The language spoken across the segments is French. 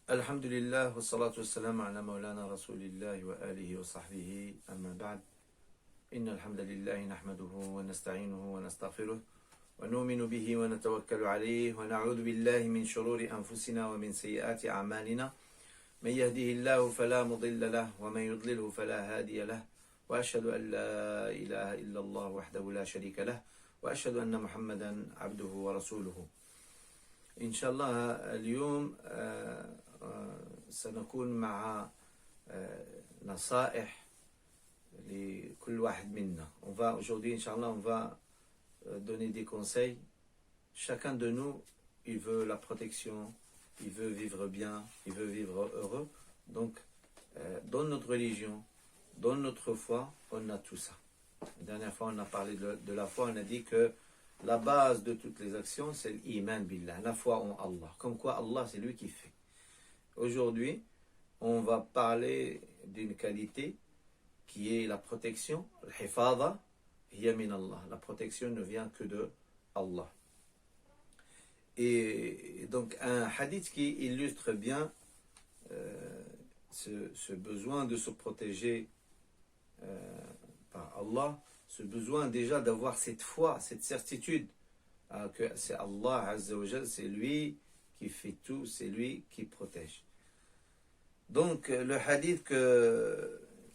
Alhamdulillah, wa salatu wa salam ala maulana rasulillah wa alihi wa sahbihi, amma ba'd. Inna alhamdulillahi nahmaduhu wa nasta'inuhu wa nastaghfiruh wa nu'minu bihi wa natawakkalu alayhi wa na'udhu billahi min shururi anfusina wa min sayyiati a'malina. Man yahdihillahu fala mudilla lahu wa man yudlilhu fala hadiya lahu. Wa ashhadu an la ilaha illa Allah wahdahu la sharika lahu wa ashhadu anna Muhammadan abduhu wa rasuluhu. Inch'Allah, اليوم سنكون مع نصائح لكل واحد منا. Aujourd'hui, Inch'Allah, on va donner des conseils. Chacun de nous, il veut la protection, il veut vivre bien, il veut vivre heureux. Donc, dans notre religion, dans notre foi, on a tout ça. La dernière fois, on a parlé de la foi, on a dit que la base de toutes les actions, c'est l'iman billah, la foi en Allah. Comme quoi Allah, c'est lui qui fait. Aujourd'hui, on va parler d'une qualité qui est la protection. Al-hifadha hiya min Allah. La protection ne vient que de Allah. Et donc, un hadith qui illustre bien ce besoin de se protéger par Allah, ce besoin déjà d'avoir cette foi, cette certitude que c'est Allah Azza wa Jal, c'est lui qui fait tout, c'est lui qui protège. Donc le hadith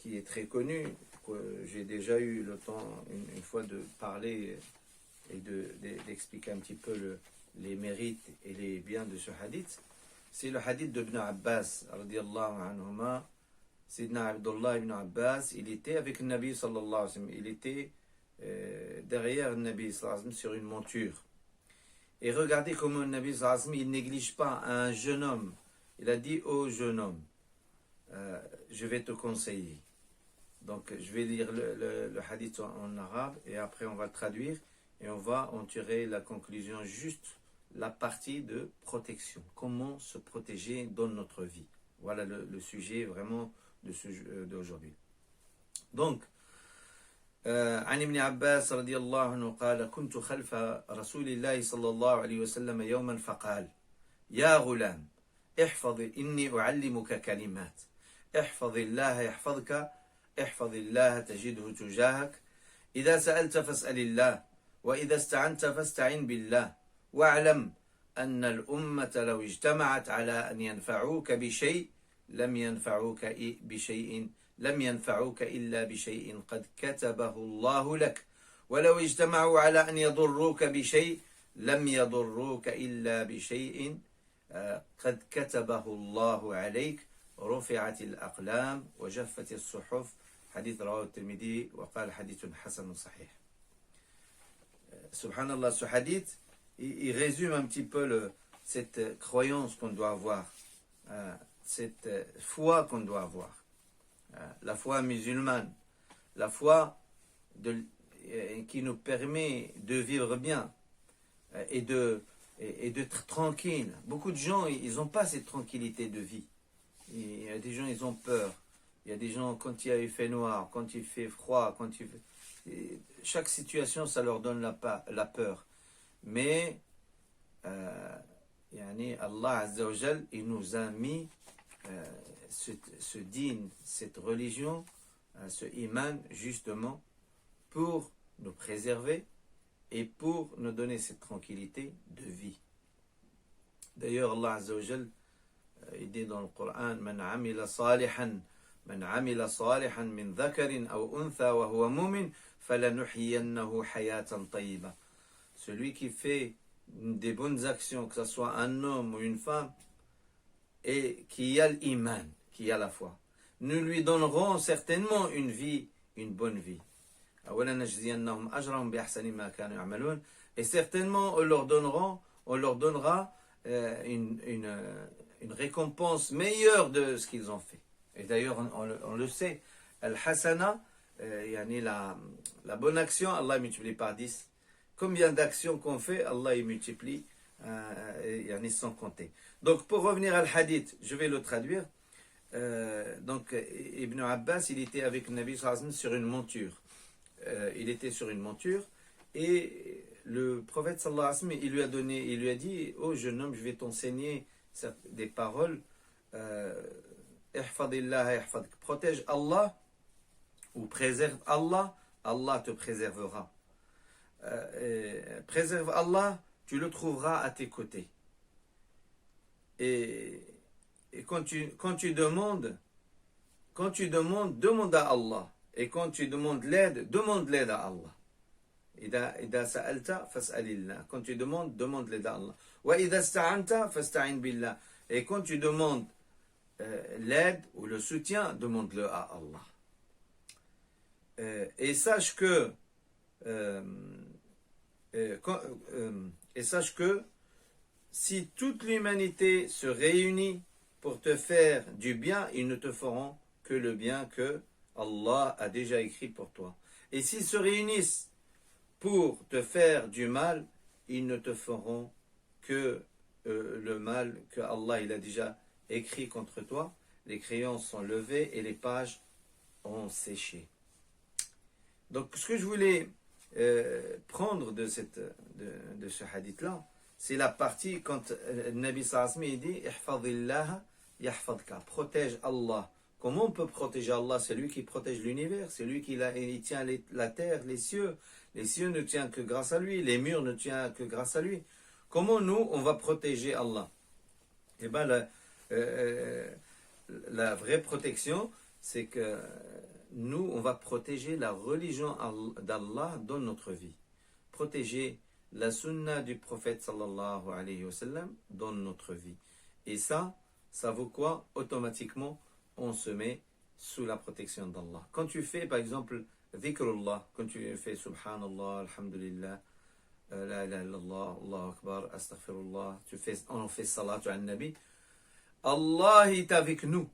qui est très connu, que j'ai déjà eu le temps une fois de parler et d'expliquer un petit peu les mérites et les biens de ce hadith, c'est le hadith d'Ibn Abbas radiyallahu anhuma. Sidna Abdullah ibn Abbas, il était avec le Nabi sallallahu alayhi wa sallam, il était derrière le Nabi sallallahu alayhi wa sallam sur une monture. Et regardez comment le Nabi sallallahu alayhi wa sallam, il néglige pas un jeune homme. Il a dit au jeune homme, je vais te conseiller. Donc je vais lire le hadith en arabe et après on va le traduire et on va en tirer la conclusion, juste la partie de protection. Comment se protéger dans notre vie. Voilà le sujet vraiment d'aujourd'hui. Donc, عن ابن عباس رضي الله عنه قال كنت خلف رسول الله صلى الله عليه وسلم يوما فقال يا غلام احفظ إني أعلمك كلمات احفظ الله يحفظك احفظ الله تجده تجاهك إذا سألت فاسأل الله وإذا استعنت فاستعن بالله واعلم أن الأمة لو اجتمعت على أن ينفعوك بشيء لم ينفعوك إلا بشيء قد كتبه الله لك ولو اجتمعوا على أن يضروك بشيء لم يضروك إلا بشيء قد كتبه الله عليك رفعت الأقلام وجفت الصحف. حديث رواه الترمذي وقال حديث حسن صحيح. Subhanallah, ce hadith il résume un petit peu cette croyance qu'on doit avoir, cette foi qu'on doit avoir, la foi musulmane, la foi qui nous permet de vivre bien et d'être tranquille. Beaucoup de gens, ils n'ont pas cette tranquillité de vie. Il y a des gens, ils ont peur. Il y a des gens, quand il fait noir, quand il fait froid, chaque situation, ça leur donne la peur. Mais Allah Azza wa Jal, il nous a mis ce dîn, cette religion, ce iman, justement, pour nous préserver et pour nous donner cette tranquillité de vie. D'ailleurs, Allah Azza wa Jal, il dit dans le Coran, Man amila salihan min dhakarin aw untha wa huwa mu'min falanuhyiyannahu hayatan tayyiba. Celui qui fait des bonnes actions, que ce soit un homme ou une femme, et qui a l'iman, qui a la foi, nous lui donnerons certainement une bonne vie. Et certainement on leur donnera une récompense meilleure de ce qu'ils ont fait. Et d'ailleurs on le sait, al-hasana, la bonne action, Allah multiplie par 10. Combien d'actions qu'on fait, Allah il multiplie sans compter. Donc pour revenir à hadith, je vais le traduire. Donc Ibn Abbas, il était avec le Nabi sallallahu alayhi wa sallam sur une monture. Il était sur une monture et le prophète sallallahu alayhi wa sallam, il lui a dit, oh jeune homme, je vais t'enseigner des paroles ihfadillah yahfadik. Protège Allah ou préserve Allah, Allah te préservera. Préserve Allah, tu le trouveras à tes côtés. Et quand tu demandes, demande à Allah. Et quand tu demandes l'aide, demande l'aide à Allah. إذا سألت فاسأل الله. Quand tu demandes, demande l'aide à Allah. وإذا استعنت فاستعن بالله. Et quand tu demandes l'aide ou le soutien, demande-le à Allah. Et sache que si toute l'humanité se réunit pour te faire du bien, ils ne te feront que le bien que Allah a déjà écrit pour toi. Et s'ils se réunissent pour te faire du mal, ils ne te feront que le mal que Allah il a déjà écrit contre toi. Les crayons sont levés et les pages ont séché. Donc ce que je voulais prendre de ce hadith-là, c'est la partie quand Nabi sallallahu alayhi wa sallam dit « Ihfadillah yahfadka » protège Allah. Comment on peut protéger Allah? C'est lui qui protège l'univers, c'est lui qui il tient la terre, les cieux. Les cieux ne tiennent que grâce à lui, les murs ne tiennent que grâce à lui. Comment nous, on va protéger Allah? Eh bien, la vraie protection, c'est que nous, on va protéger la religion d'Allah dans notre vie. Protéger la sunna du prophète sallallahu alayhi wa sallam dans notre vie. Et ça vaut quoi? Automatiquement, on se met sous la protection d'Allah. Quand tu fais, par exemple, dhikrullah, quand tu fais subhanallah, alhamdulillah, la ilaha illallah, Allahu akbar, astaghfirullah, on fait salat à Nabi, Allah est avec nous.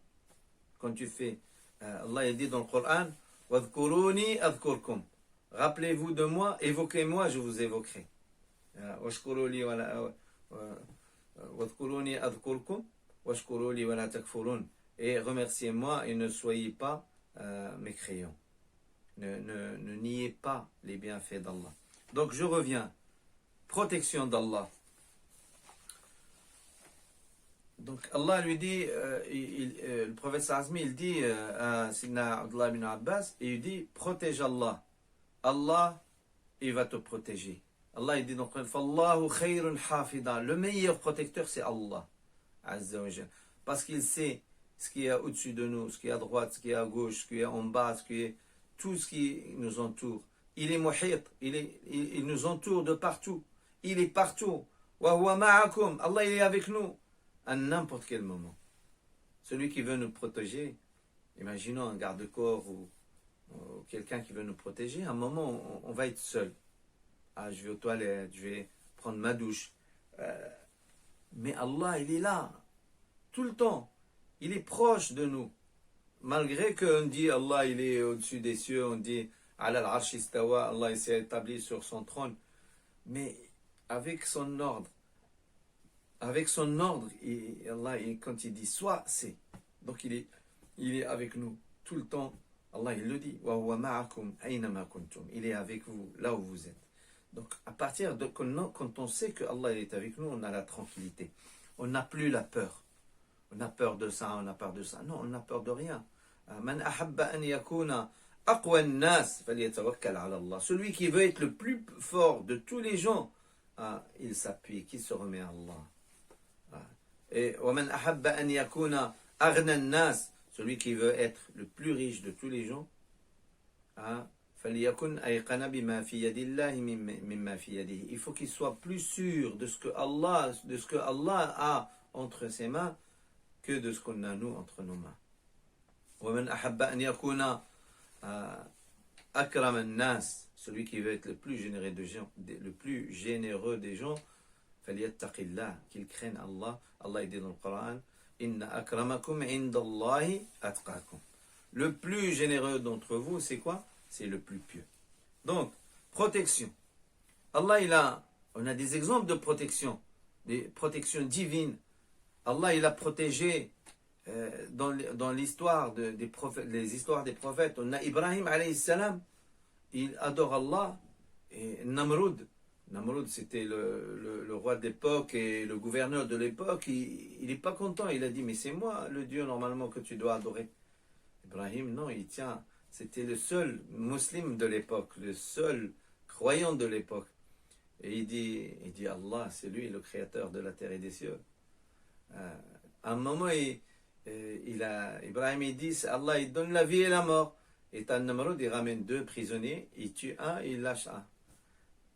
Quand tu fais, Allah il dit dans le Coran, wadhkuruni adhkurkum. Rappelez-vous de moi, évoquez-moi, je vous évoquerai. Washkuruli wadhkuruni adhkurkum, washkuruli wa la takfurun. Et remerciez-moi et ne soyez pas mécréants. Ne niez pas les bienfaits d'Allah. Donc je reviens. Protection d'Allah. Donc Allah lui dit, le prophète sallallahu alayhi wa sallam, il dit à Sidna Abdullah ibn Abbas, il dit, protège Allah. Allah, il va te protéger. Allah il dit donc, Fallahu khayrun hafida. Le meilleur protecteur c'est Allah. Azza wa Jal. Parce qu'il sait ce qu'il y a au-dessus de nous, ce qu'il y a à droite, ce qu'il y a à gauche, ce qu'il y a en bas, tout ce qui nous entoure. Il est muhit, il nous entoure de partout. Il est partout. Wa huwa ma'akum. Allah il est avec nous à n'importe quel moment. Celui qui veut nous protéger, imaginons un garde-corps ou quelqu'un qui veut nous protéger, à un moment on va être seul. Ah, je vais aux toilettes, je vais prendre ma douche. Mais Allah il est là, tout le temps. Il est proche de nous. Malgré qu'on dit Allah il est au-dessus des cieux, on dit Ala al-arsh istawa, Allah il s'est établi sur son trône. Mais avec son ordre, Allah, quand il dit soit, c'est. Donc il est avec nous tout le temps. Allah il le dit. Wa huwa ma'akum aynama kuntum. Il est avec vous là où vous êtes. Donc à partir de quand on sait que Allah est avec nous, on a la tranquillité. On n'a plus la peur. On a peur de ça, on a peur de ça. Non, on n'a peur de rien. Man ahabba an yakuna aqwa an-nas falyatawakkal ala Allah. Celui qui veut être le plus fort de tous les gens, il s'appuie, qui se remet à Allah. Et wa man ahabba an yakuna aghna an-nas, celui qui veut être le plus riche de tous les gens, falyakun ayqana bima fi yadillahi mimma fi yadihi. Il faut qu'il soit plus sûr de ce que Allah a entre ses mains que de ce qu'on a nous entre nos mains. وَمَنْ أَحَبَّ أَنْ يَكُونَ أَكْرَمَ النَّاسِ, celui qui veut être le plus généreux des gens, فَلْيَتَّقِ اللَّهِ, qu'il craigne Allah. Allah dit dans le Coran, إِنَّ أَكْرَمَكُمْ عِنْدَ اللَّهِ أَتْقَاكُمْ. Le plus généreux d'entre vous, c'est quoi? C'est le plus pieux. Donc, protection. Allah, on a des exemples de protection, des protections divines. Allah, il a protégé dans l'histoire des prophètes, les histoires des prophètes. On a Ibrahim alayhi salam, il adore Allah, et Namrud Namrud, c'était le roi de l'époque et le gouverneur de l'époque. Il n'est pas content. Il a dit, mais c'est moi le Dieu normalement que tu dois adorer. Ibrahim, non, il tient. C'était le seul musulman de l'époque, le seul croyant de l'époque. Et il dit Allah, c'est lui le créateur de la terre et des cieux. À un moment, Ibrahim il dit, Allah il donne la vie et la mort. Et Namrud, il ramène 2 prisonniers, il tue un et il lâche un.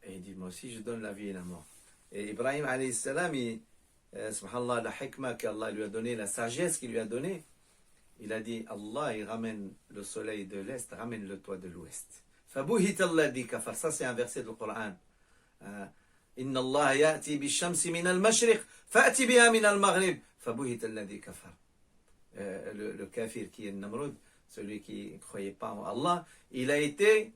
Et il dit, moi aussi je donne la vie et la mort. Et Ibrahim alayhi salam, subhanallah, la hikmah qu'Allah lui a donné, la sagesse qu'il lui a donnée, il a dit, Allah il ramène le soleil de l'Est, ramène le toit de l'Ouest. Fabuhit alladhi kafar. Ça c'est un verset du Coran. Inna Allah ya'ti bi-shamsi min al-mashriq, fa'ti biha min al-maghrib, fabuhit alladhi kafar. Le kafir qui est Namrud, celui qui ne croyait pas en Allah, il a été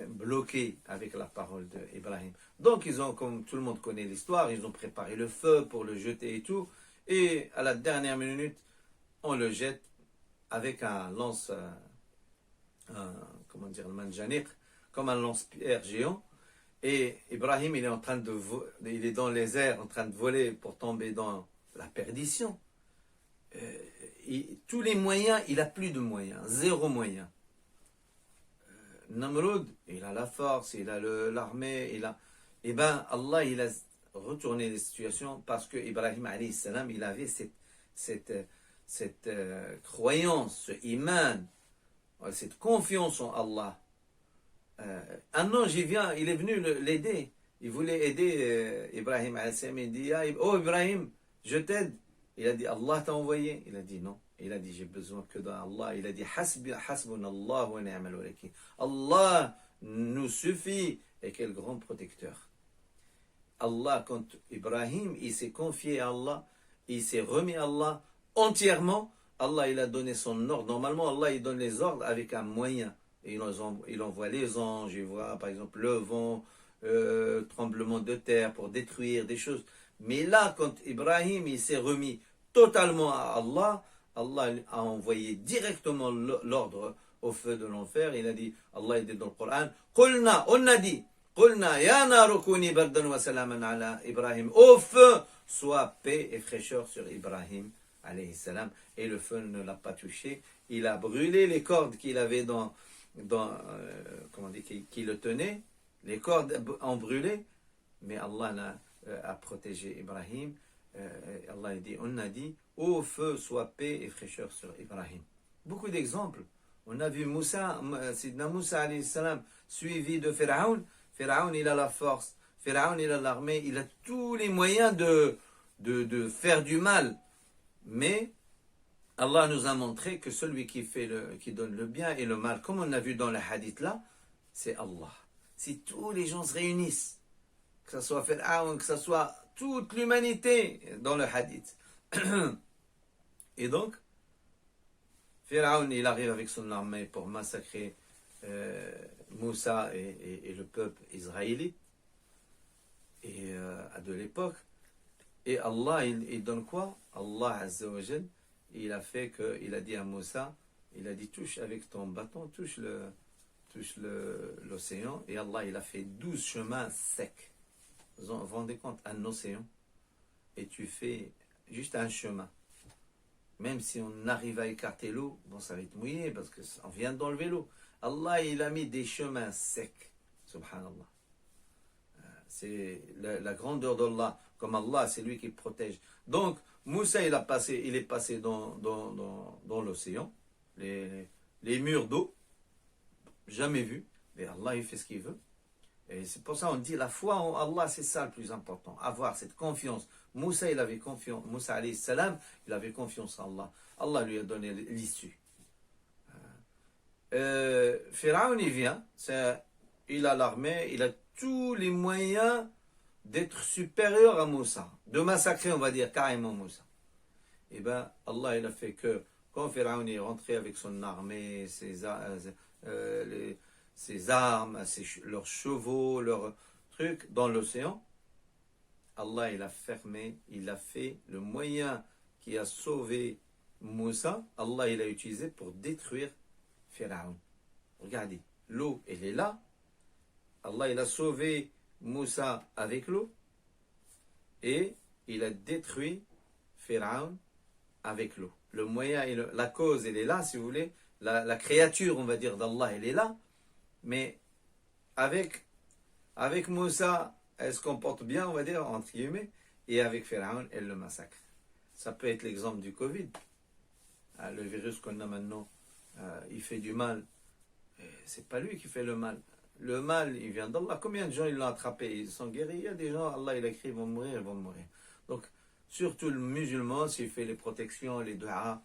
bloqué avec la parole d'Ibrahim. Donc ils ont, comme tout le monde connaît l'histoire, ils ont préparé le feu pour le jeter et tout, et à la dernière minute, on le jette avec un lance, comment dire, le manjaniq, comme un lance-pierre géant. Et Ibrahim, il est dans les airs en train de voler pour tomber dans la perdition. Tous les moyens, il a plus de moyens, 0 moyen. Namrud, il a la force, il a l'armée, Eh bien, Allah, il a retourné les situations parce que Ibrahim, alayhi salam, il avait cette croyance, ce iman, cette confiance en Allah. Un ange, il est venu l'aider. Il voulait aider Ibrahim alayhi salam. Il dit, oh Ibrahim, je t'aide. Il a dit, Allah t'a envoyé. Il a dit non. Il a dit, j'ai besoin que d'Allah. Il a dit, hasbunallah wa ni'mal wakeel. Allah nous suffit. Et quel grand protecteur. Allah, quand Ibrahim, il s'est confié à Allah, il s'est remis à Allah entièrement. Allah, il a donné son ordre. Normalement, Allah, il donne les ordres avec un moyen. Et il envoie les anges, il voit par exemple le vent, tremblement de terre pour détruire des choses. Mais là, quand Ibrahim il s'est remis totalement à Allah, Allah a envoyé directement l'ordre au feu de l'enfer. Il a dit, Allah dit dans le Coran, Qulna, on a dit, Qulna, ya naru kuni bardan wa salaman ala Ibrahim. Au feu, soit paix et fraîcheur sur Ibrahim, alayhi salam. Et le feu ne l'a pas touché. Il a brûlé les cordes qu'il avait comment dire, qui le tenait. Les cordes ont brûlé, mais Allah a protégé Ibrahim. Allah on a dit, au feu soit paix et fraîcheur sur Ibrahim. Beaucoup d'exemples. On a vu Sidna Moussa alayhi salam, suivi de Pharaon. Pharaon, il a la force. Pharaon, il a l'armée. Il a tous les moyens de faire du mal. Mais Allah nous a montré que celui qui donne le bien et le mal, comme on a vu dans le hadith là, c'est Allah. Si tous les gens se réunissent, que ce soit Pharaon, que ce soit toute l'humanité dans le hadith. Et donc, Pharaon, il arrive avec son armée pour massacrer Moussa et le peuple israélite de l'époque. Et Allah, il donne quoi? Allah Azza wa Jal, il a dit à Moussa, il a dit touche avec ton bâton, touche l'océan. Et Allah, il a fait 12 chemins secs. Vous vous rendez compte, un océan, et tu fais juste un chemin. Même si on arrive à écarter l'eau, bon, ça va être mouillé parce qu'on vient d'enlever l'eau. Allah, il a mis des chemins secs. Subhanallah. C'est la grandeur d'Allah. Comme Allah, c'est lui qui protège. Donc, Moussa, il est passé dans l'océan, les murs d'eau, jamais vu. Mais Allah, il fait ce qu'il veut. Et c'est pour ça qu'on dit la foi en Allah, c'est ça le plus important. Avoir cette confiance. Moussa, il avait confiance. Moussa, alayhi salam, il avait confiance en Allah. Allah lui a donné l'issue. Pharaon, il vient. Il a l'armée, il a tous les moyens d'être supérieur à Moussa. De massacrer, on va dire, carrément Moussa. Et bien, Allah, il a fait que quand Pharaon est rentré avec son armée, ses armes, leurs chevaux, leurs trucs dans l'océan, Allah, il a fermé, il a fait le moyen qui a sauvé Moussa, Allah, il a utilisé pour détruire Pharaon. Regardez, l'eau, elle est là. Allah, il a sauvé Moussa avec l'eau et il a détruit Pharaon avec l'eau. Le moyen et la cause, elle est là, si vous voulez. La créature, on va dire, d'Allah, elle est là. Mais avec Moussa, elle se comporte bien, on va dire, entre guillemets. Et avec Pharaon, elle le massacre. Ça peut être l'exemple du Covid. Le virus qu'on a maintenant, il fait du mal. C'est pas lui qui fait le mal. Le mal, il vient d'Allah. Combien de gens ils l'ont attrapé? Ils sont guéris. Il y a des gens, Allah il a écrit, ils vont mourir, ils vont mourir. Donc, surtout le musulman, s'il fait les protections, les du'as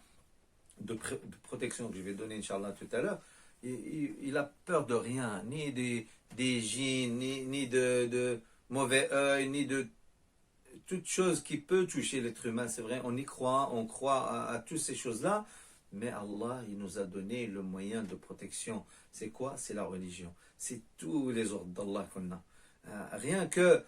de protection que je vais donner, Inch'Allah, tout à l'heure, il a peur de rien, ni des djinns, ni de mauvais œil, ni de toute chose qui peut toucher l'être humain. C'est vrai, on y croit, on croit à toutes ces choses-là, mais Allah, il nous a donné le moyen de protection. C'est quoi? C'est la religion. C'est tous les ordres d'Allah qu'on a. Rien que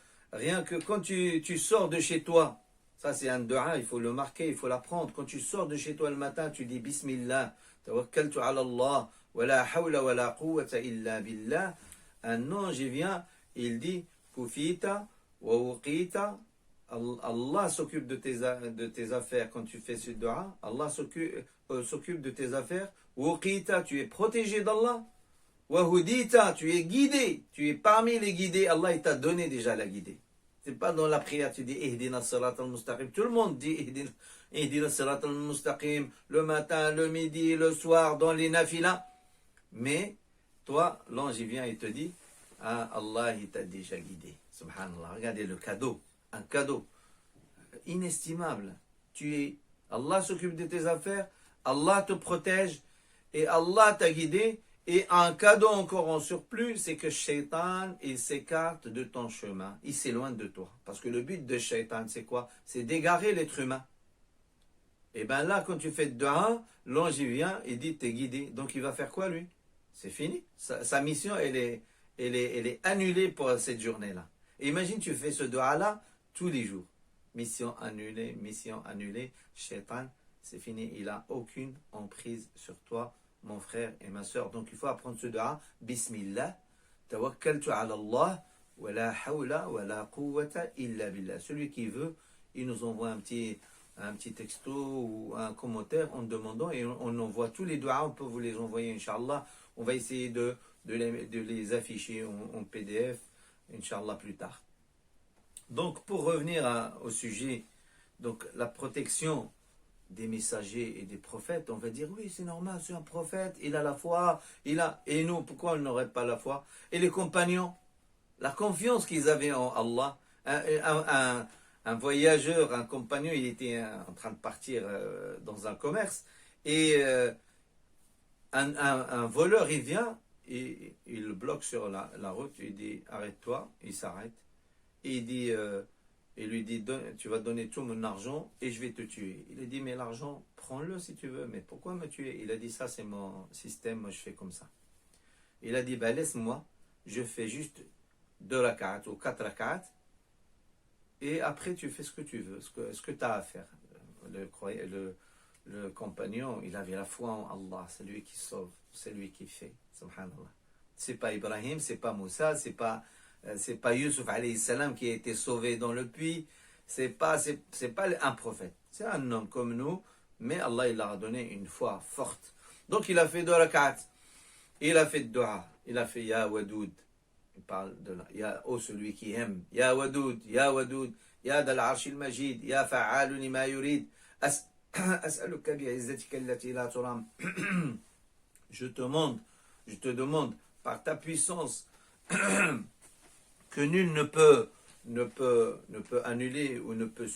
quand tu sors de chez toi, ça c'est un dua, il faut le marquer, il faut l'apprendre. Quand tu sors de chez toi le matin, tu dis Bismillah, tawakkaltu ala Allah, wa la hawla wa la quwwata illa billah. Un ange vient, il dit Kufita wa wuqita. Allah s'occupe de tes affaires quand tu fais ce dua. Allah s'occupe de tes affaires. Wuqita, tu es protégé d'Allah. Wahudita, tu es guidé. Tu es parmi les guidés. Allah, il t'a donné déjà la guidée. C'est pas dans la prière, tu dis Ihdina sirat al-mustaqim. Tout le monde dit Ihdina sirat al-mustaqim le matin, le midi, le soir, dans les nafilas. Mais toi, l'ange vient et te dit Allah, il t'a déjà guidé. Subhanallah. Regardez le cadeau. Un cadeau inestimable. Allah s'occupe de tes affaires, Allah te protège et Allah t'a guidé. Et un cadeau encore en surplus, c'est que Shaitan, il s'écarte de ton chemin, il s'éloigne de toi. Parce que le but de Shaitan, c'est quoi? C'est d'égarer l'être humain. Et bien là, quand tu fais dua, l'ange vient et dit t'es guidé. Donc il va faire quoi lui? C'est fini. Sa mission, elle est annulée pour cette journée-là. Et imagine, tu fais ce dua-là tous les jours. Mission annulée, Shaitan, c'est fini. Il n'a aucune emprise sur toi, mon frère et ma soeur. Donc il faut apprendre ce dua. Bismillah, tawakkaltu ala Allah, wa la hawla wa la quwwata illa billah. Celui qui veut, il nous envoie un petit texto ou un commentaire en demandant et on envoie tous les duas. On peut vous les envoyer, Inch'Allah. On va essayer de les afficher en PDF, Inch'Allah, plus tard. Donc, pour revenir au sujet, donc la protection des messagers et des prophètes, on va dire oui, c'est normal, c'est un prophète, il a la foi, et nous, pourquoi on n'aurait pas la foi? Et les compagnons, la confiance qu'ils avaient en Allah. Un voyageur, un compagnon, il était en train de partir dans un commerce, et un voleur, il vient, et il le bloque sur la route, il dit arrête-toi, il s'arrête. Et il lui dit tu vas donner tout mon argent et je vais te tuer. Il a dit mais l'argent, prends-le si tu veux, mais pourquoi me tuer? Il a dit ça c'est mon système, moi je fais comme ça. Il a dit laisse-moi, je fais juste 2 rak'at ou 4 rak'at et après tu fais ce que tu veux, ce que tu as à faire. Le compagnon, il avait la foi en Allah, c'est lui qui sauve, c'est lui qui fait, subhanallah. C'est pas Ibrahim, c'est pas Moussa, c'est pas Yusuf alayhi salam qui a été sauvé dans le puits, c'est pas un prophète, c'est un homme comme nous, mais Allah il leur a donné une foi forte. Donc il a fait 2 rak'at, il a fait dua, il a fait Ya Wadoud, il parle de Ya celui qui aime, Ya Wadoud, Ya Dal Arshil Majid, Ya Fa'alu lima yurid, As'aluka bi'izzatika allati la turam. Je te demande par ta puissance que nul ne peut annuler ou ne peut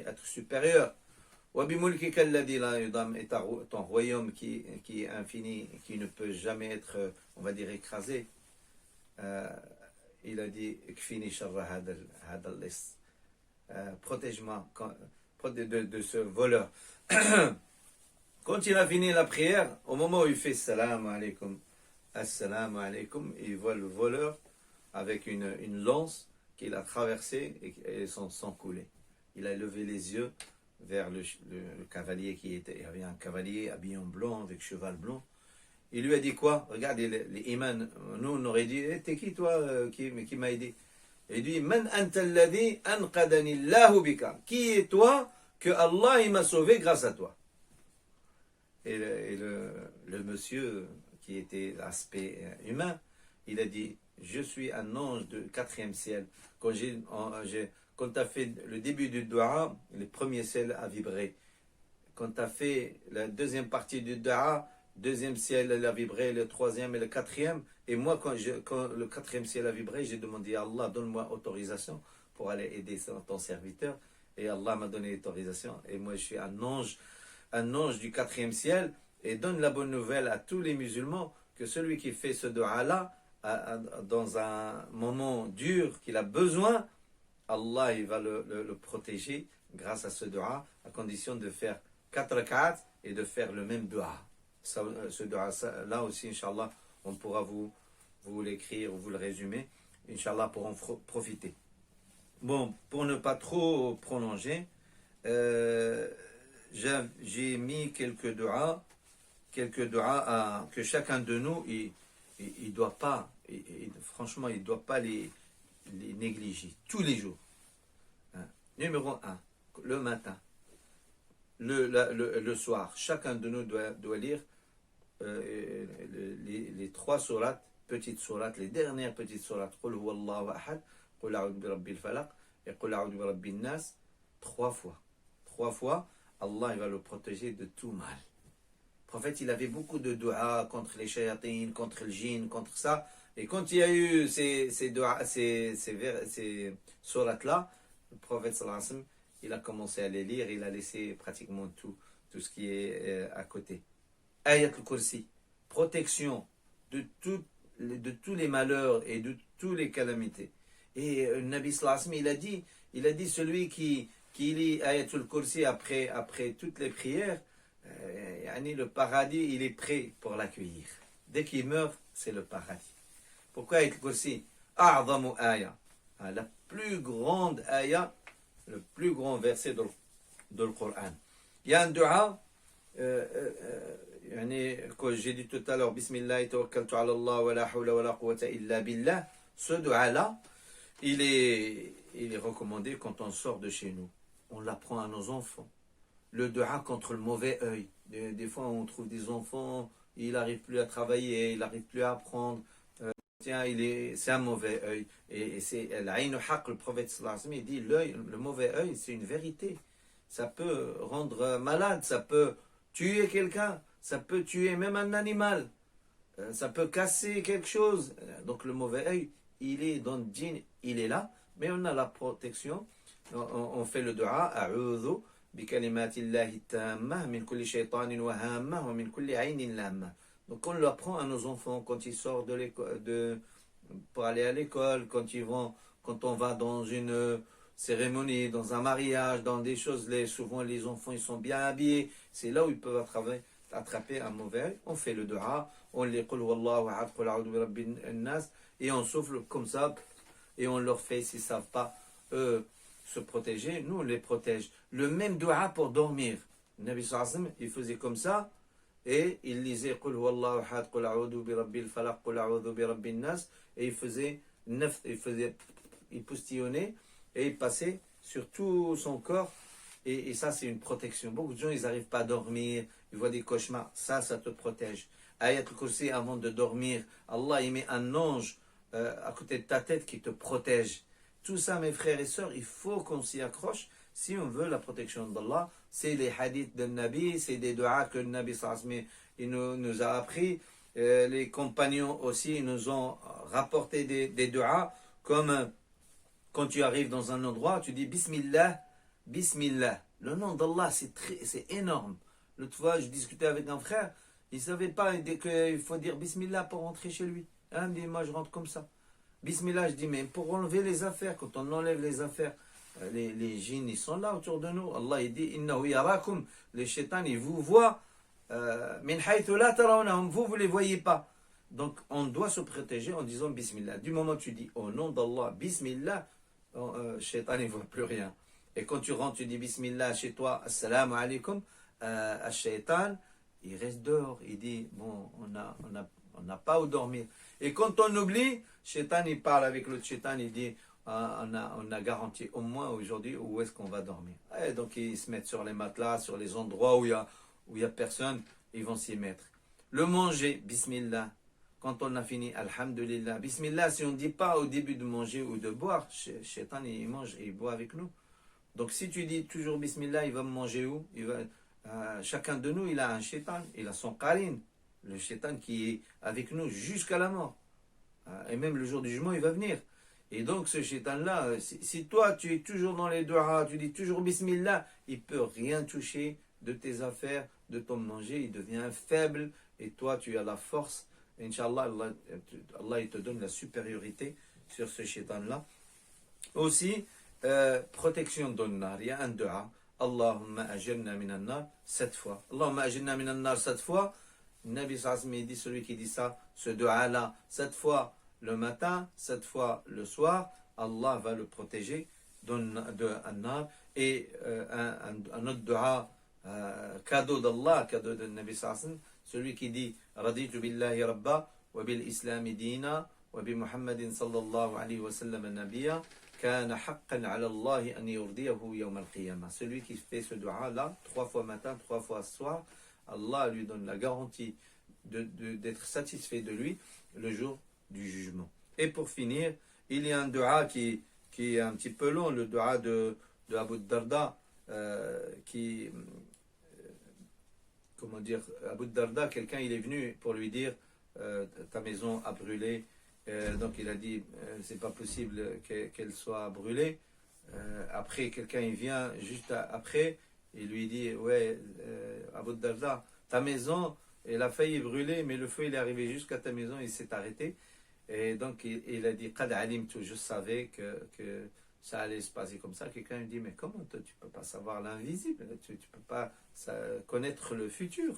être supérieur. Et ton royaume qui est infini, qui ne peut jamais être, on va dire, écrasé. Il a dit protège-moi de ce voleur. Quand il a fini la prière, au moment où il fait Salam alaikum, Assalamu alaikum, il voit le voleur avec une lance qu'il a traversée et son sang coulait. Il a levé les yeux vers le cavalier qui était. Il y avait un cavalier habillé en blanc avec cheval blanc. Il lui a dit quoi? Regardez les imams. Nous on aurait dit t'es qui toi qui m'a aidé? Il dit, Man anta alladhi anqadani Allahu bika. Qui est toi que Allah il m'a sauvé grâce à toi? Le monsieur qui était l'aspect humain, il a dit, je suis un ange de quatrième ciel. Quand tu as fait le début du dua, le premier ciel a vibré. Quand tu as fait la deuxième partie du dua, deuxième ciel a vibré, le troisième et le quatrième. Et moi, quand le quatrième ciel a vibré, j'ai demandé à Allah, donne-moi autorisation pour aller aider ton serviteur. Et Allah m'a donné l'autorisation. Et moi, je suis un ange du quatrième ciel. Et donne la bonne nouvelle à tous les musulmans que celui qui fait ce dua-là, dans un moment dur qu'il a besoin, Allah il va le protéger grâce à ce dua, à condition de faire 4 rak'at et de faire le même dua. Ce dua, là aussi, Inch'Allah, on pourra vous l'écrire ou vous le résumer, Inch'Allah, pour en profiter. Bon, pour ne pas trop prolonger, j'ai mis quelques duas que chacun de nous, il doit pas, franchement, il ne doit pas les négliger tous les jours. Hein. Numéro 1, le matin, le soir, chacun de nous doit lire les 3 sourates, petites sourates, les dernières petites sourates. Qul huwallahu ahad, Qul a'udhu bi rabbil falaq et Qul a'udhu bi rabbin nas, 3 fois. 3 fois, Allah il va le protéger de tout mal. Le prophète, il avait beaucoup de doigts contre les shayatines, contre le djinn, contre ça. Et quand il y a eu ces sourates-là, le prophète, sallallahu alayhi wa sallam, il a commencé à les lire, il a laissé pratiquement tout ce qui est à côté. Ayat al-Kursi, protection de tous les malheurs et de toutes les calamités. Et le Nabi sallallahu alayhi wa sallam, il a dit celui qui lit Ayat al-Kursi après toutes les prières, le paradis, il est prêt pour l'accueillir. Dès qu'il meurt, c'est le paradis. Pourquoi Ayat al-Kursi? A'zamu aya, la plus grande aya, le plus grand verset de le Coran. Il y a un dua, que j'ai dit tout à l'heure, Bismillah tawakkaltu ala Allah wa la hawla wa la quwwata illa billah. Ce dua-là, il est recommandé quand on sort de chez nous. On l'apprend à nos enfants. Le dua contre le mauvais œil. Des fois, on trouve des enfants, il n'arrive plus à travailler, il n'arrive plus à apprendre. Tiens, c'est un mauvais œil. Et c'est l'Aïn haq, le prophète sallallahu alayhi wa sallam, il dit le mauvais œil, c'est une vérité. Ça peut rendre malade, ça peut tuer quelqu'un, ça peut tuer même un animal, ça peut casser quelque chose. Donc le mauvais œil, il est dans le djinn, il est là, mais on a la protection. On fait le dua, a'udhu bikalimatillahi tammah min kulli shaytanin wa hammah wa min kulli aynin lammah. Donc on l'apprend à nos enfants quand ils sortent pour aller à l'école, quand on va dans une cérémonie, dans un mariage, dans des choses, souvent les enfants ils sont bien habillés, c'est là où ils peuvent attraper un mauvais œil. On fait le dua, on les qul huwallahu ahad, qul a'udhu bi rabbin nas, et on souffle comme ça, et on leur fait, s'ils ne savent pas se protéger, nous on les protège. Le même dua pour dormir. Le Nabi sallallahu alayhi wa sallam, il faisait comme ça, et il lisait Qul huwallahu ahad, Qul a'udhu bi rabbil falaq, Qul a'udhu bi rabbin nas, et il poustillonnait, et il passait sur tout son corps, et ça c'est une protection. Beaucoup de gens ils n'arrivent pas à dormir, ils voient des cauchemars, ça te protège. Ayat al-Kursi, avant de dormir, Allah il met un ange à côté de ta tête qui te protège. Tout ça, mes frères et sœurs, il faut qu'on s'y accroche si on veut la protection d'Allah. C'est les hadiths de Nabi, c'est des duas que le Nabi sallallahu alayhi wa sallam nous a appris. Les compagnons aussi nous ont rapporté des duas, comme quand tu arrives dans un endroit, tu dis Bismillah, Bismillah. Le nom d'Allah, c'est énorme. L'autre fois, je discutais avec un frère, il ne savait pas qu'il faut dire Bismillah pour rentrer chez lui. Il me dit, moi je rentre comme ça. Bismillah, je dis, mais pour enlever les affaires, quand on enlève les affaires, les djinns, ils sont là autour de nous. Allah, il dit, Innahu yarakum, les shaytans, ils vous voient, min haythu la tarawnahum, vous les voyez pas. Donc, on doit se protéger en disant Bismillah. Du moment où tu dis, au nom d'Allah, Bismillah, shaytan, il ne voit plus rien. Et quand tu rentres, tu dis Bismillah chez toi, Assalamu alaikum, shaytan, il reste dehors. Il dit, bon, on n'a pas où dormir. Et quand on oublie, Shaitan il parle avec l'autre Shaitan, il dit on a garanti au moins aujourd'hui où est-ce qu'on va dormir. Et donc ils se mettent sur les matelas, sur les endroits où il y a personne, ils vont s'y mettre. Le manger, bismillah. Quand on a fini, alhamdulillah, bismillah, si on ne dit pas au début de manger ou de boire, Shaitan il mange et il boit avec nous. Donc si tu dis toujours bismillah, il va manger où? Chacun de nous, il a un Shaitan, il a son qarin, le Shaitan qui est avec nous jusqu'à la mort. Et même le jour du jugement, il va venir. Et donc ce Shaitan-là, si toi tu es toujours dans les du'a, tu dis toujours bismillah, il ne peut rien toucher de tes affaires, de ton manger, il devient faible et toi tu as la force. Inch'Allah, Allah il te donne la supériorité sur ce Shaitan-là. Aussi, protection de nar, il y a un du'a. Allahumma ajirna minan nar, 7 fois. Allahumma ajirna minan nar 7 fois. Nabi sallallahu alayhi wa sallam dit, celui qui dit ça, ce du'a-là, 7 fois le matin, 7 fois le soir, Allah va le protéger de nar. Et un autre du'a, cadeau d'Allah, cadeau de Nabi sallallahu alayhi wa sallam, celui qui dit Raditu billahi rabba wa bil islami dina wa bi Muhammadin sallallahu alayhi wa sallam nabiyya kana haqqan ala Allah an yurdiyahu yawm al-qiyamah. Celui qui fait ce dua là 3 fois matin, 3 fois soir, Allah lui donne la garantie d'être satisfait de lui le jour du jugement. Et pour finir, il y a un dua qui est un petit peu long, le dua de Abu Darda qui comment dire, Abu Darda, quelqu'un il est venu pour lui dire ta maison a brûlé, donc il a dit c'est pas possible qu'elle soit brûlée. Après quelqu'un il vient juste après et lui dit ouais Abu Darda, ta maison elle a failli brûler mais le feu il est arrivé jusqu'à ta maison, il s'est arrêté et donc il a dit qad alimtu, je savais que ça allait se passer comme ça. Quelqu'un lui dit mais comment toi tu peux pas savoir l'invisible, tu peux pas connaître le futur.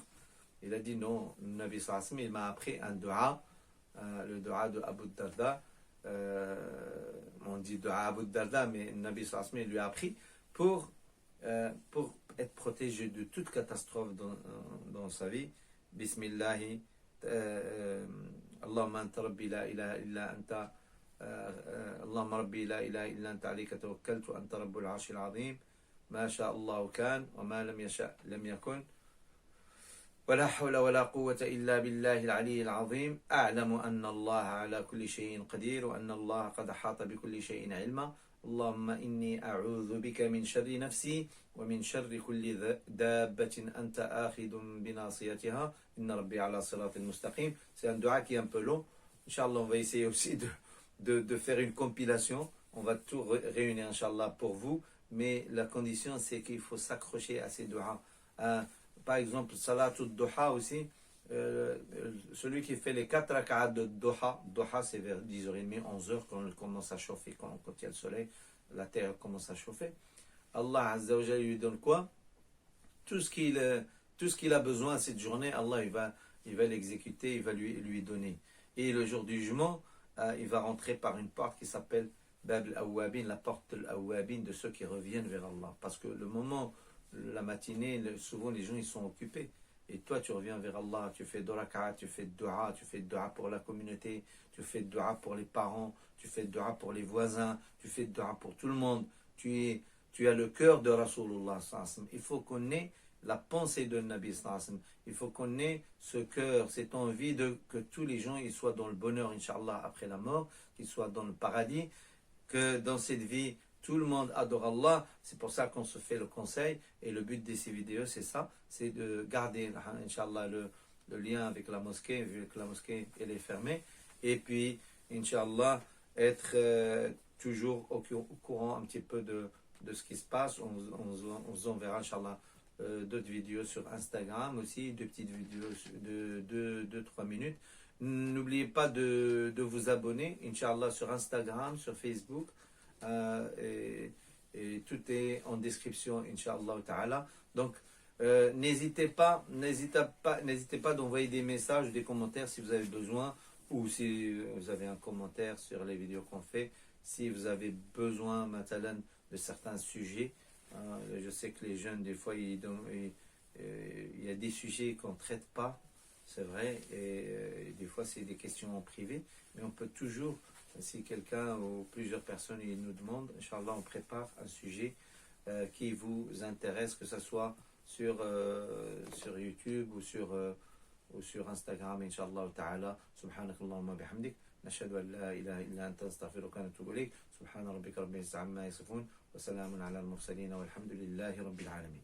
Il a dit non, le Nabi sallallahu alayhi wa sallam il m'a appris un dua, le dua de Abu Darda, on dit dua Abu Darda mais le Nabi sallallahu alayhi wa sallam lui a appris pour être protégé de toute catastrophe dans sa vie. Bismillahi Allahumma anta rabbi la ilaha illa anta اللهم ربي لا إله إلا أنت عليك توكلت وأنت رب العرش العظيم ما شاء الله كان وما لم يشاء لم يكن ولا حول ولا قوة إلا بالله العلي العظيم أعلم أن الله على كل شيء قدير وأن الله قد أحاط بكل شيء علما اللهم إني أعوذ بك من شر نفسي ومن شر كل دابة أنت آخذ بناصيتها إن ربي على صراط مستقيم. C'est un dua qui est un peu long. Inch'Allah, on va essayer aussi de faire une compilation. On va tout réunir, Inch'Allah, pour vous. Mais la condition, c'est qu'il faut s'accrocher à ces du'a. Par exemple, Salatul Duha aussi. Celui qui fait les 4 rak'at de Duha. Duha, c'est vers 10h30, 11h, quand il commence à chauffer, quand il y a le soleil, la terre commence à chauffer. Allah Azza wa Jalla lui donne quoi? Tout ce qu'il a besoin cette journée, Allah il va l'exécuter, il va lui donner. Et le jour du jugement, il va rentrer par une porte qui s'appelle Bab al-Awwabin, la porte al-Awwabin de ceux qui reviennent vers Allah. Parce que le moment, la matinée, souvent les gens ils sont occupés. Et toi tu reviens vers Allah, tu fais 2 rak'at, tu fais dua pour la communauté, tu fais dua pour les parents, tu fais dua pour les voisins, tu fais dua pour tout le monde. Tu as le cœur de Rasulullah. Il faut qu'on ait la pensée de Nabi sallallahu alayhi wa sallam. Il faut qu'on ait ce cœur, cette envie que tous les gens ils soient dans le bonheur, Inch'Allah, après la mort, qu'ils soient dans le paradis, que dans cette vie, tout le monde adore Allah. C'est pour ça qu'on se fait le conseil. Et le but de ces vidéos, c'est ça, c'est de garder, Inch'Allah, le lien avec la mosquée, vu que la mosquée, elle est fermée. Et puis, Inch'Allah, être toujours au courant un petit peu de ce qui se passe. On vous enverra, Inch'Allah, d'autres vidéos sur Instagram aussi, 2 petites vidéos de 2-3 minutes. N'oubliez pas de vous abonner, Inch'Allah, sur Instagram, sur Facebook, et tout est en description, Inch'Allah ta'ala. Donc, n'hésitez pas d'envoyer des messages, des commentaires si vous avez besoin, ou si vous avez un commentaire sur les vidéos qu'on fait, si vous avez besoin, maintenant, de certains sujets. Je sais que les jeunes, des fois, il y a des sujets qu'on ne traite pas, c'est vrai, et des fois, c'est des questions en privé, mais on peut toujours si quelqu'un ou plusieurs personnes ils nous demandent, Inch'Allah, on prépare un sujet qui vous intéresse, que ce soit sur YouTube ou sur Instagram, Inch'Allah ta'ala. Subhanakallahumma bihamdik. نشهد أن لا إله إلا أنت نستغفرك ونتوب إليك سبحان ربك رب العزة عما يصفون وسلام على المرسلين والحمد لله رب العالمين